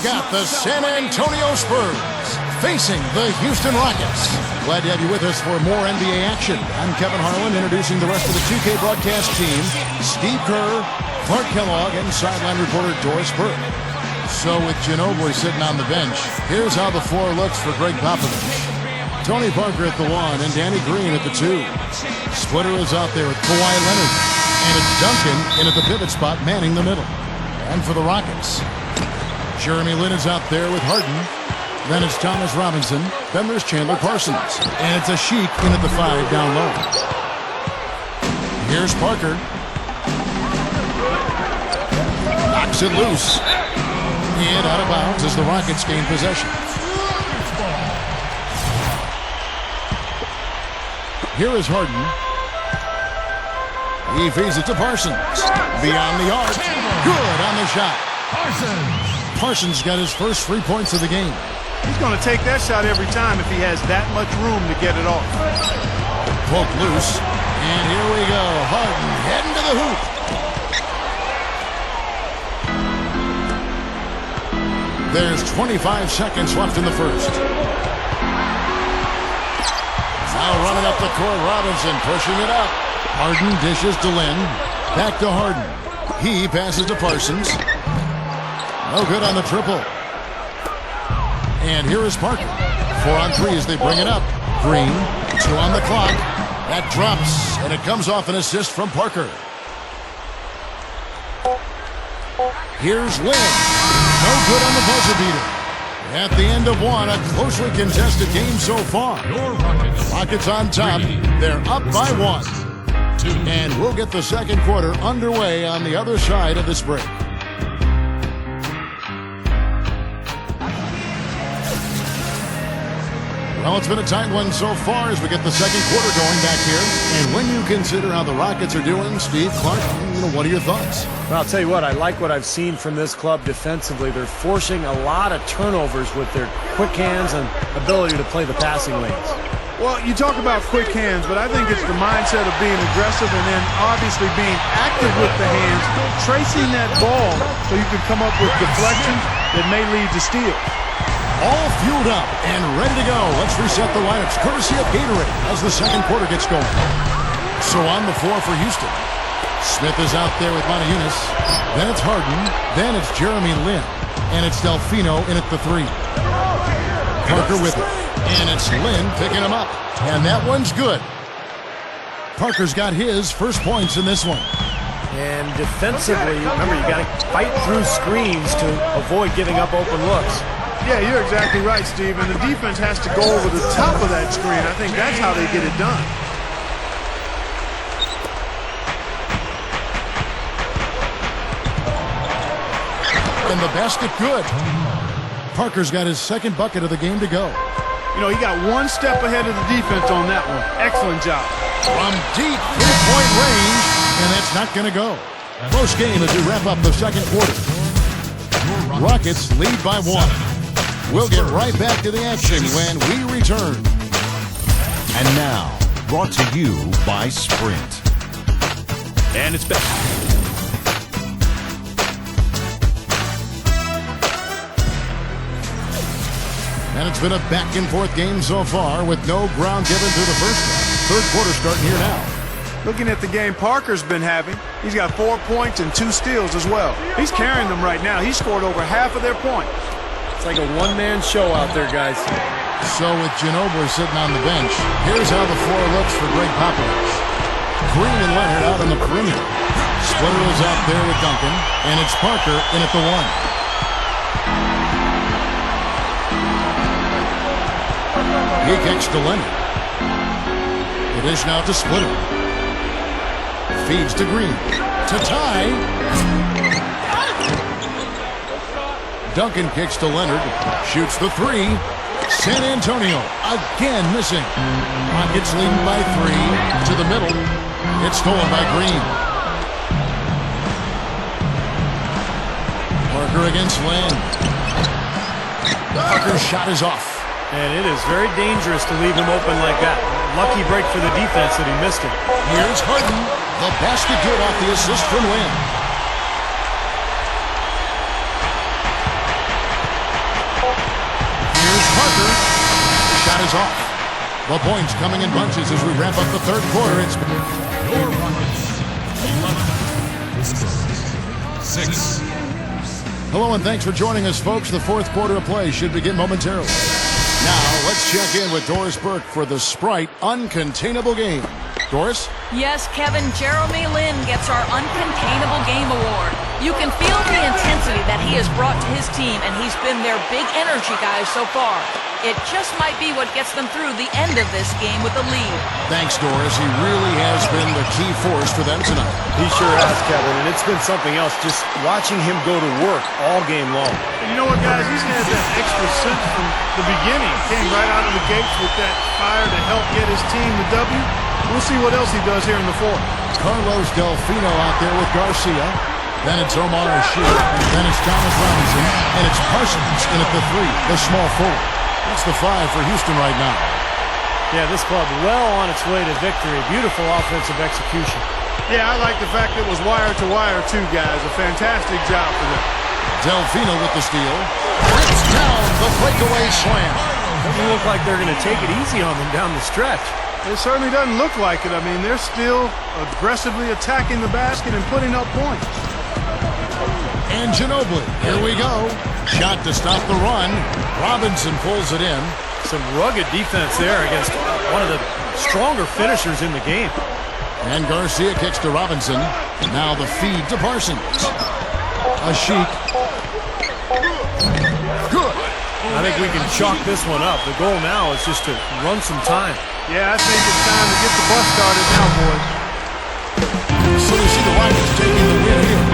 we've got the San Antonio Spurs facing the Houston Rockets. Glad to have you with us for more NBA action. I'm Kevin Harlan, introducing the rest of the 2K broadcast team. Steve Kerr, Clark Kellogg, and sideline reporter Doris Burke. So with Ginobili sitting on the bench, here's how the floor looks for Greg Popovich. Tony Parker at the 1 and Danny Green at the 2. Splitter is out there with Kawhi Leonard. And it's Duncan in at the pivot spot, manning the middle. And for the Rockets, Jeremy Lin is out there with Harden. Then it's Thomas Robinson. Then there's Chandler Parsons. And it's a Sheik in at the 5 down low. Here's Parker. Knocks it loose. And out of bounds as the Rockets gain possession. Here is Harden. He feeds it to Parsons. Beyond the arc. Good on the shot. Parsons got his first 3 points of the game. He's going to take that shot every time if he has that much room to get it off. Poked loose. And here we go. Harden heading to the hoop. There's 25 seconds left in the first. Now running up the court, Robinson pushing it up. Harden dishes to Lin. Back to Harden. He passes to Parsons. No good on the triple. And here is Parker. 4 on 3 as they bring it up. Green, 2 on the clock. That drops, and it comes off an assist from Parker. Here's Lin. No good on the buzzer beater. At the end of one, a closely contested game so far. Rockets on top. They're up by 1. And we'll get the second quarter underway on the other side of this break. Well, it's been a tight one so far as we get the second quarter going back here. And when you consider how the Rockets are doing, Steve, Clark, what are your thoughts? Well, I'll tell you what, I like what I've seen from this club defensively. They're forcing a lot of turnovers with their quick hands and ability to play the passing lanes. Well, you talk about quick hands, but I think it's the mindset of being aggressive and then obviously being active with the hands, tracing that ball so you can come up with deflections that may lead to steals. All fueled up and ready to go. Let's reset the lineups, courtesy of Gatorade, as the second quarter gets going. So on the floor for Houston. Smith is out there with Montejunas. Then it's Harden. Then it's Jeremy Lin. And it's Delfino in at the 3. Parker with it. And it's Lin picking him up. And that one's good. Parker's got his first points in this one. And defensively, remember, you got to fight through screens to avoid giving up open looks. Yeah, you're exactly right, Steve. And the defense has to go over the top of that screen. I think that's how they get it done. And the basket good. Parker's got his second bucket of the game to go. You know, he got one step ahead of the defense on that one. Excellent job. From deep three-point range, and that's not going to go. Close game as we wrap up the second quarter. Rockets lead by 1. We'll get right back to the action when we return. And now, brought to you by Sprint. And it's back. And it's been a back-and-forth game so far with no ground given through the first half. Third quarter starting here now. Looking at the game Parker's been having, he's got 4 points and 2 steals as well. He's carrying them right now. He scored over half of their points. It's like a one-man show out there, guys. So with Ginobili sitting on the bench, here's how the floor looks for Greg Popovich. Green and Leonard out on the perimeter. Splitter is out there with Duncan, and it's Parker in at the 1. He kicks to Leonard. It is now to Splitter. Feeds to Green. To tie. Duncan kicks to Leonard. Shoots the 3. San Antonio again missing. Rockets leading by 3 to the middle. It's stolen by Green. Parker against Lin. Parker's shot is off. And it is very dangerous to leave him open like that. Lucky break for the defense that he missed it. Here's Harden. The basket good off the assist from Lin. shot is off. The points coming in bunches as we wrap up the third quarter. It's Your Rockets 11, 6. Hello and thanks for joining us, folks. The fourth quarter of play should begin momentarily. Now, let's check in with Doris Burke for the Sprite Uncontainable Game. Doris? Yes, Kevin, Jeremy Lin gets our Uncontainable Game Award. You can feel the intensity that he has brought to his team, and he's been their big energy guy so far. It just might be what gets them through the end of this game with a lead. Thanks, Doris. He really has been the key force for them tonight. He sure has, Kevin, and it's been something else just watching him go to work all game long. And you know what, guys? He's had that extra sense from the beginning. Came right out of the gates with that fire to help get his team the W. We'll see what else he does here in the fourth. Carlos Delfino out there with Garcia. Then it's Omar Ashir. Then it's Thomas Robinson. And it's Parsons in at the 3, the small forward. That's the 5 for Houston right now. Yeah, this club well on its way to victory. Beautiful offensive execution. Yeah, I like the fact it was wire to wire too, guys. A fantastic job for them. Delfino with the steal. Rips down the breakaway slam. Doesn't look like they're going to take it easy on them down the stretch. It certainly doesn't look like it. I mean, they're still aggressively attacking the basket and putting up points. And Ginobili, here we go. Shot to stop the run. Robinson pulls it in. Some rugged defense there against one of the stronger finishers in the game. And Garcia kicks to Robinson. Now the feed to Parsons. Ashik. Good. I think we can chalk this one up. The goal now is just to run some time. Yeah, I think it's time to get the bus started now, boys. So we see the Rockets taking the win here.